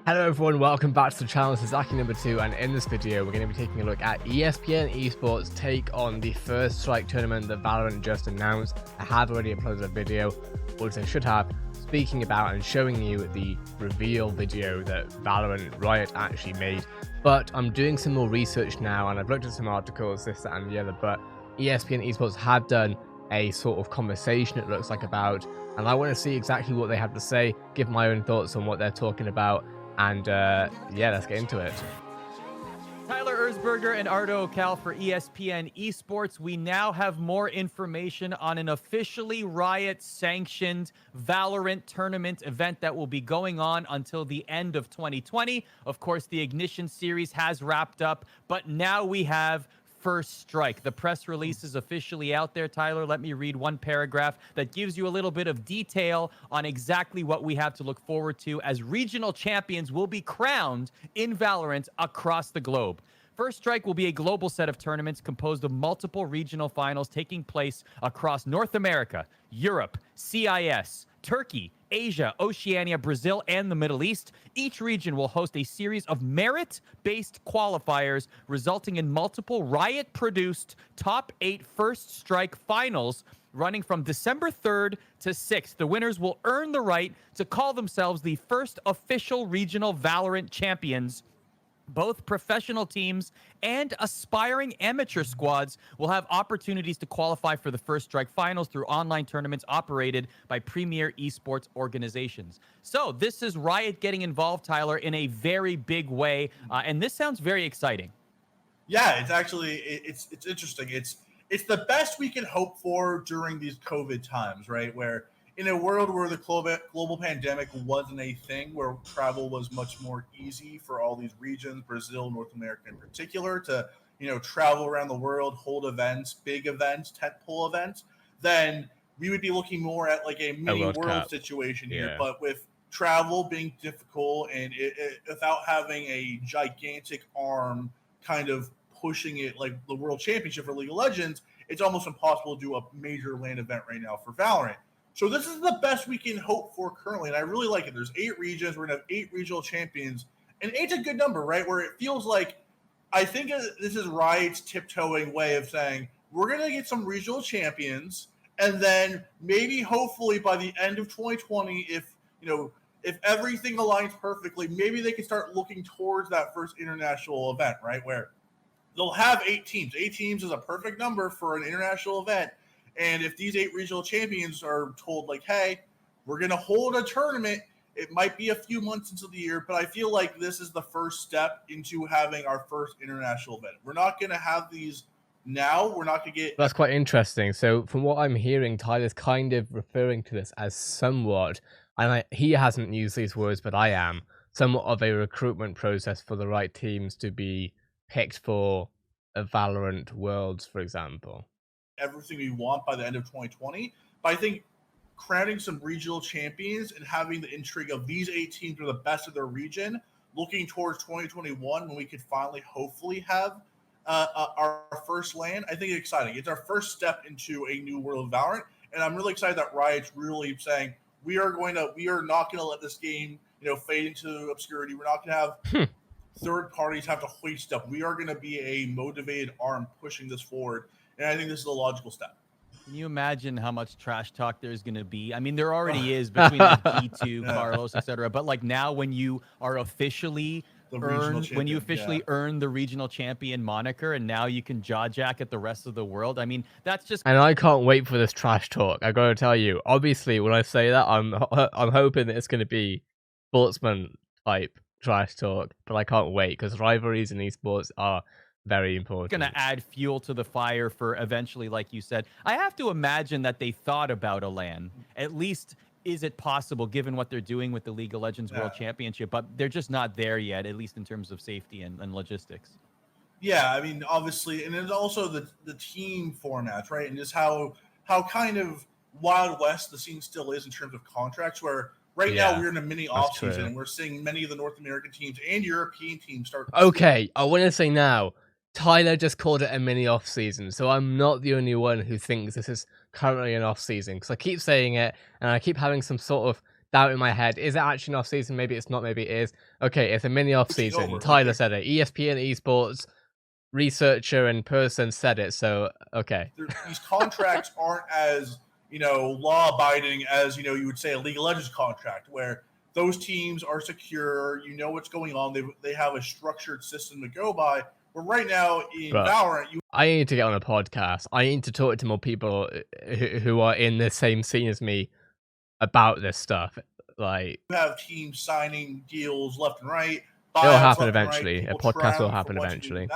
Hello everyone, welcome back to the channel. This is Aki number 2, and in this video we're going to be taking a look at ESPN Esports take on the First Strike tournament that VALORANT just announced. I have already uploaded a video, or I should have, speaking about and showing you the reveal video that VALORANT Riot actually made. But I'm doing some more research now, and I've looked at some articles, this, that and the other, but ESPN Esports have done a sort of conversation, it looks like, about, and I want to see exactly what they have to say, give my own thoughts on what they're talking about. And yeah, let's get into it. Tyler Erzberger and Ardo Cal for ESPN Esports. We now have more information on an officially Riot-sanctioned VALORANT tournament event that will be going on until the end of 2020. Of course, the Ignition series has wrapped up, but now we have First Strike. The press release is officially out there, Tyler. Let me read one paragraph that gives you a little bit of detail on exactly what we have to look forward to as regional champions will be crowned in VALORANT across the globe. First Strike will be a global set of tournaments composed of multiple regional finals taking place across North America, Europe, CIS, Turkey, Asia, Oceania, Brazil, and the Middle East. Each region will host a series of merit-based qualifiers, resulting in multiple Riot-produced top 8 First Strike finals running from December 3rd to 6th. The winners will earn the right to call themselves the first official regional VALORANT champions. Both professional teams and aspiring amateur squads will have opportunities to qualify for the First Strike finals through online tournaments operated by premier esports organizations. So this is Riot getting involved, Tyler, in a very big way, and this sounds very exciting. Yeah, it's actually it's interesting. It's the best we can hope for during these COVID times, right? Where in a world where the global pandemic wasn't a thing, where travel was much more easy for all these regions, Brazil, North America in particular, to travel around the world, hold events, big events, tentpole events, then we would be looking more at like a mini world situation here. But with travel being difficult and without having a gigantic arm kind of pushing it like the World Championship for League of Legends, it's almost impossible to do a major LAN event right now for VALORANT. So this is the best we can hope for currently, and I really like it. There's 8 regions. We're going to have 8 regional champions, and 8's a good number, right? Where it feels like, I think this is Riot's tiptoeing way of saying, we're going to get some regional champions, and then maybe, hopefully, by the end of 2020, if everything aligns perfectly, maybe they can start looking towards that first international event, right? Where they'll have 8 teams. 8 teams is a perfect number for an international event. And if these 8 regional champions are told, like, hey, we're going to hold a tournament, it might be a few months into the year, but I feel like this is the first step into having our first international event. We're not going to have these now. We're not going to get... That's quite interesting. So from what I'm hearing, Tyler's kind of referring to this as somewhat, and he hasn't used these words, but I am, somewhat of a recruitment process for the right teams to be picked for a VALORANT Worlds, for example. Everything we want by the end of 2020. But I think crowning some regional champions and having the intrigue of these 8 teams are the best of their region, looking towards 2021 when we could finally, hopefully, have our first LAN, I think it's exciting. It's our first step into a new world of VALORANT, and I'm really excited that Riot's really saying we are not going to let this game fade into obscurity. We're not going to have third parties have to hoist up. We are going to be a motivated arm pushing this forward. And I think this is a logical step. Can you imagine how much trash talk there's going to be? I mean, there already is between like G2, Carlos, etc. But like now, when you are officially earn the regional champion moniker, and now you can jaw jack at the rest of the world. I mean, that's just. And I can't wait for this trash talk. I got to tell you. Obviously, when I say that, I'm hoping that it's going to be sportsman type trash talk, but I can't wait because rivalries in esports are very important. Going to add fuel to the fire for eventually, like you said. I have to imagine that they thought about a LAN. At least, is it possible, given what they're doing with the League of Legends World Championship? But they're just not there yet, at least in terms of safety and logistics. Yeah, I mean, obviously, and there's also the team formats, right? And just how kind of Wild West the scene still is in terms of contracts, where right now we're in a mini offseason, and we're seeing many of the North American teams and European teams start. Okay, I want to say now, Tyler just called it a mini off season, so I'm not the only one who thinks this is currently an off season, because I keep saying it and I keep having some sort of doubt in my head. Is it actually an off season? Maybe it's not. Maybe it is. Okay, it's a mini off season. Tyler said it. ESPN Esports researcher and person said it. So okay, these contracts aren't as law abiding as you would say a League of Legends contract, where those teams are secure. You know what's going on. They have a structured system to go by. But right now in Valorant, I need to get on a podcast. I need to talk to more people who are in the same scene as me about this stuff. Like, you have teams signing deals left and right. It'll happen eventually. A podcast will happen eventually.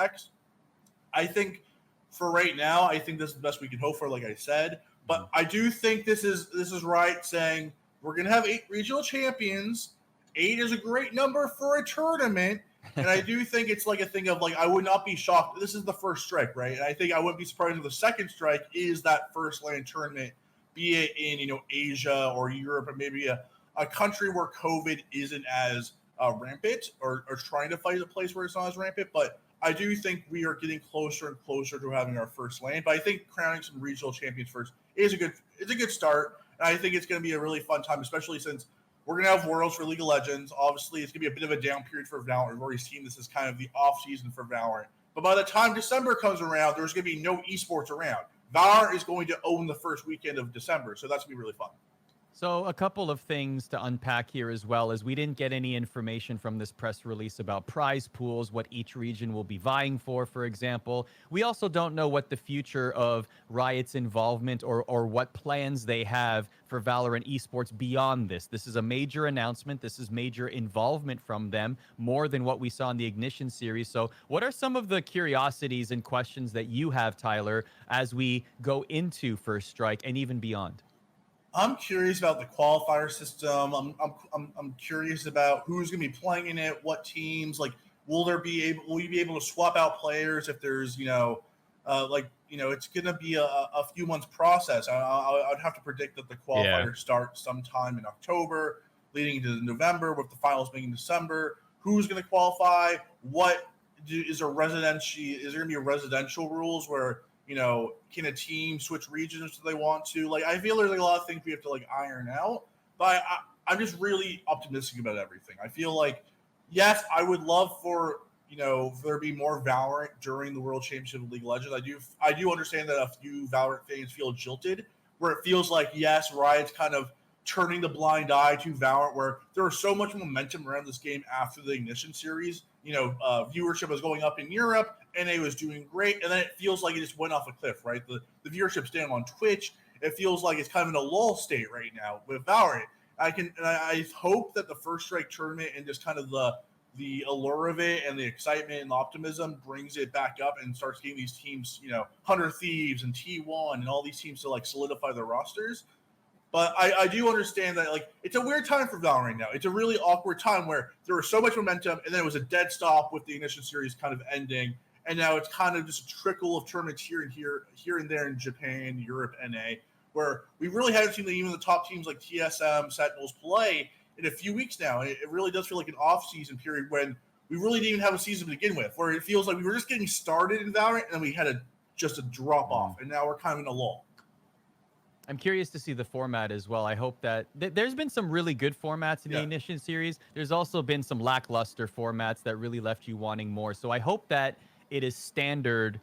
I think for right now, I think this is the best we can hope for, like I said. But I do think this is right, saying we're going to have 8 regional champions. 8 is a great number for a tournament. And I do think it's like a thing of like, I would not be shocked. This is the first strike, right? And I think I wouldn't be surprised if the second strike is that first LAN tournament, be it in, Asia or Europe, or maybe a country where COVID isn't as rampant, or trying to fight a place where it's not as rampant. But I do think we are getting closer and closer to having our first LAN. But I think crowning some regional champions first is a good start. And I think it's going to be a really fun time, especially since we're going to have Worlds for League of Legends. Obviously, it's going to be a bit of a down period for Valorant. We've already seen this as kind of the off season for Valorant. But by the time December comes around, there's going to be no esports around. Valorant is going to own the first weekend of December, so that's going to be really fun. So a couple of things to unpack here as well, as we didn't get any information from this press release about prize pools, what each region will be vying for example. We also don't know what the future of Riot's involvement or what plans they have for Valorant esports beyond this. This is a major announcement. This is major involvement from them, more than what we saw in the Ignition series. So what are some of the curiosities and questions that you have, Tyler, as we go into First Strike and even beyond? I'm curious about the qualifier system. I'm curious about who's going to be playing in it, what teams. Like, will you be able to swap out players if there's it's going to be a few months process. I'd have to predict that the qualifiers start sometime in October, leading into November, with the finals being in December. Who's going to qualify? Is there going to be residential rules where can a team switch regions if they want to? Like, I feel there's like a lot of things we have to like iron out, but I'm just really optimistic about everything. I feel like, yes, I would love for there be more Valorant during the World Championship of League of Legends. I do understand that a few Valorant fans feel jilted, where it feels like, yes, Riot's kind of turning the blind eye to Valorant, where there was so much momentum around this game after the Ignition series. Viewership was going up in Europe, NA was doing great, and then it feels like it just went off a cliff, right? The viewership's down on Twitch. It feels like it's kind of in a lull state right now with Valorant. I hope that the First Strike tournament and just kind of the allure of it and the excitement and the optimism brings it back up and starts getting these teams, 100 Thieves and T1 and all these teams to like solidify their rosters. But I do understand that, like, it's a weird time for Valorant right now. It's a really awkward time where there was so much momentum, and then it was a dead stop with the Ignition series kind of ending, and now it's kind of just a trickle of tournaments here and there in Japan, Europe, NA, where we really haven't seen even the top teams like TSM, Sentinels play in a few weeks now. And it really does feel like an off-season period when we really didn't even have a season to begin with, where it feels like we were just getting started in Valorant, and then we had just a drop-off, and now we're kind of in a lull. I'm curious to see the format as well. I hope that there's been some really good formats in the Ignition series. There's also been some lackluster formats that really left you wanting more. So I hope that it is standard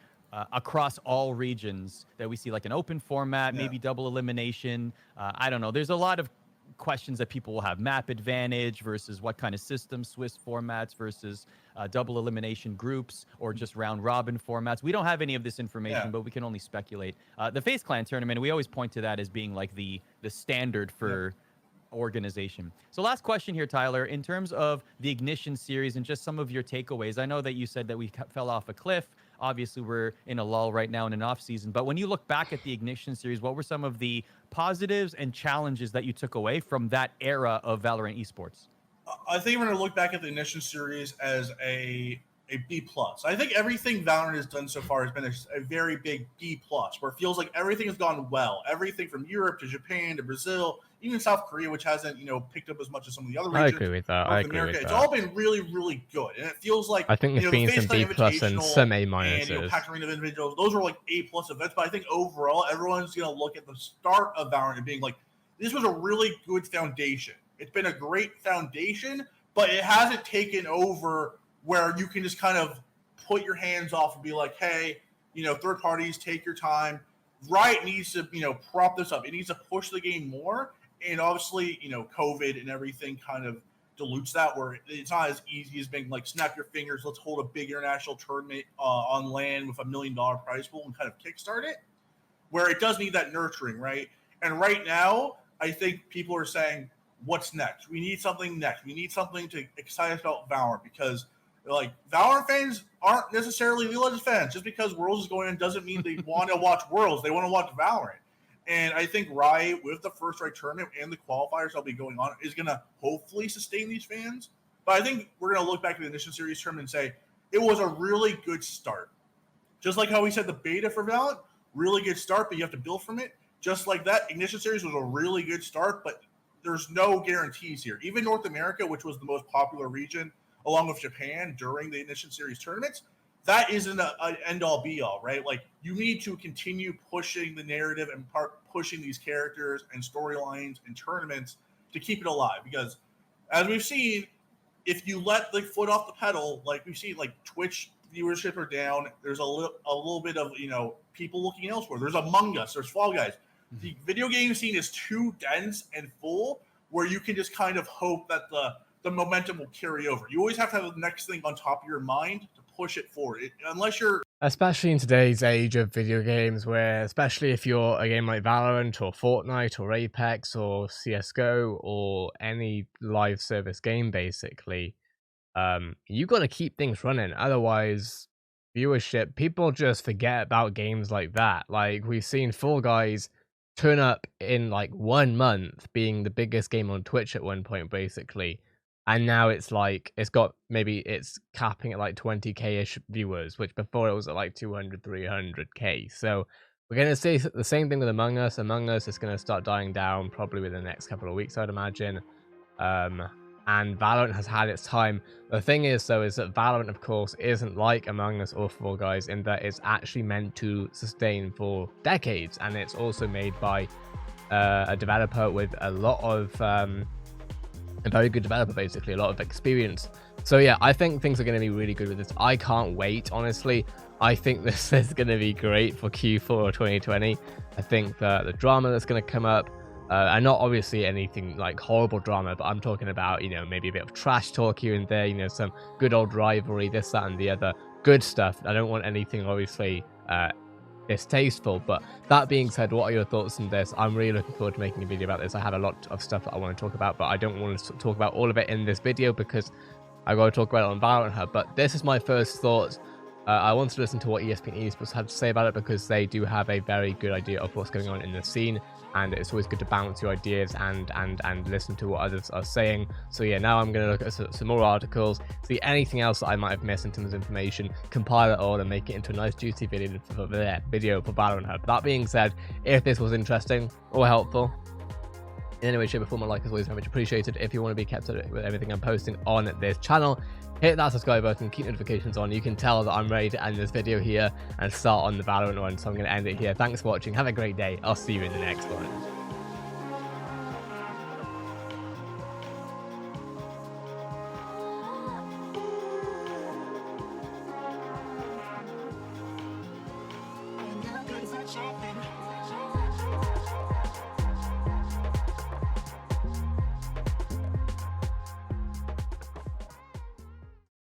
across all regions, that we see like an open format, maybe double elimination. I don't know. There's a lot of questions that people will have. Map advantage versus what kind of system, Swiss formats versus double elimination groups, or just round robin formats. We don't have any of this information, but we can only speculate. The FaZe Clan tournament, we always point to that as being like the standard for organization. So last question here, Tyler, in terms of the Ignition series and just some of your takeaways. I know that you said that we fell off a cliff. Obviously, we're in a lull right now in an off season. But when you look back at the Ignition series, what were some of the positives and challenges that you took away from that era of Valorant esports? I think we're going to look back at the Ignition series as a B+. I think everything Valorant has done so far has been a very big B+, where it feels like everything has gone well. Everything from Europe to Japan to Brazil, even South Korea, which hasn't, picked up as much as some of the other regions. I agree with that. North America, it's all been really, really good. And it feels like, I think there's been some B+ and some A-. And, Pack Arena individuals, those are like A+ events. But I think overall, everyone's going to look at the start of Valorant and being like, this was a really good foundation. It's been a great foundation, but it hasn't taken over where you can just kind of put your hands off and be like, hey, third parties, take your time. Riot needs to, prop this up. It needs to push the game more. And obviously, COVID and everything kind of dilutes that, where it's not as easy as being like, snap your fingers, let's hold a big international tournament on land with $1 million prize pool and kind of kickstart it, where it does need that nurturing, right? And right now, I think people are saying, what's next? We need something next. We need something to excite us about Valorant, because like Valorant fans aren't necessarily League of Legends fans. Just because Worlds is going on doesn't mean they want to watch Worlds. They want to watch Valorant. And I think Riot, with the first strike tournament and the qualifiers that'll be going on, is going to hopefully sustain these fans. But I think we're going to look back at the Ignition Series tournament and say it was a really good start. Just like how we said the beta for Valorant, really good start, but you have to build from it. Just like that, Ignition Series was a really good start, but there's no guarantees here. Even North America, which was the most popular region, along with Japan during the Ignition Series tournaments, that isn't an end-all be-all, right? Like, you need to continue pushing the narrative and pushing these characters and storylines and tournaments to keep it alive. Because, as we've seen, if you let the foot off the pedal, like we've seen, like Twitch viewership are down. There's a little bit of people looking elsewhere. There's Among Us. There's Fall Guys. The video game scene is too dense and full, where you can just kind of hope that the momentum will carry over. You always have to have the next thing on top of your mind to push it forward. Unless you're... Especially in today's age of video games, where especially if you're a game like Valorant or Fortnite or Apex or CSGO or any live service game, basically, you got to keep things running. Otherwise, viewership, people just forget about games like that. Like, we've seen Fall Guys turn up in like 1 month, being the biggest game on Twitch at one point, basically. And now it's like, it's capping at like 20k-ish viewers, which before it was at like 200, 300k. So we're going to see the same thing with Among Us. Among Us is going to start dying down probably within the next couple of weeks, I'd imagine. And Valorant has had its time. The thing is, though, is that Valorant, of course, isn't like Among Us or Fall Guys in that it's actually meant to sustain for decades. And it's also made by a developer with a lot of... a very good developer, basically, a lot of experience. So yeah, I think things are going to be really good with this. I can't wait, honestly. I think this is going to be great for Q4 of 2020. I think the drama that's going to come up, and not obviously anything like horrible drama, but I'm talking about, maybe a bit of trash talk here and there, some good old rivalry, this, that, and the other. Good stuff. I don't want anything, obviously, distasteful. But that being said, what are your thoughts on this? I'm really looking forward to making a video about this. I have a lot of stuff that I want to talk about, but I don't want to talk about all of it in this video because I got to talk about it on Valorant Hub. But this is my first thoughts. I want to listen to what ESPN Esports have to say about it, because they do have a very good idea of what's going on in the scene, and it's always good to bounce your ideas and listen to what others are saying. So yeah, now I'm going to look at some more articles, see anything else that I might have missed in terms of information, compile it all and make it into a nice juicy video for Valorant Hub. That being said, if this was interesting or helpful in any way, shape or form, a like is always very much appreciated. If you want to be kept up with everything I'm posting on this channel, hit that subscribe button, keep notifications on. You can tell that I'm ready to end this video here and start on the Valorant one, so I'm going to end it here. Thanks for watching, have a great day, I'll see you in the next one. Champion.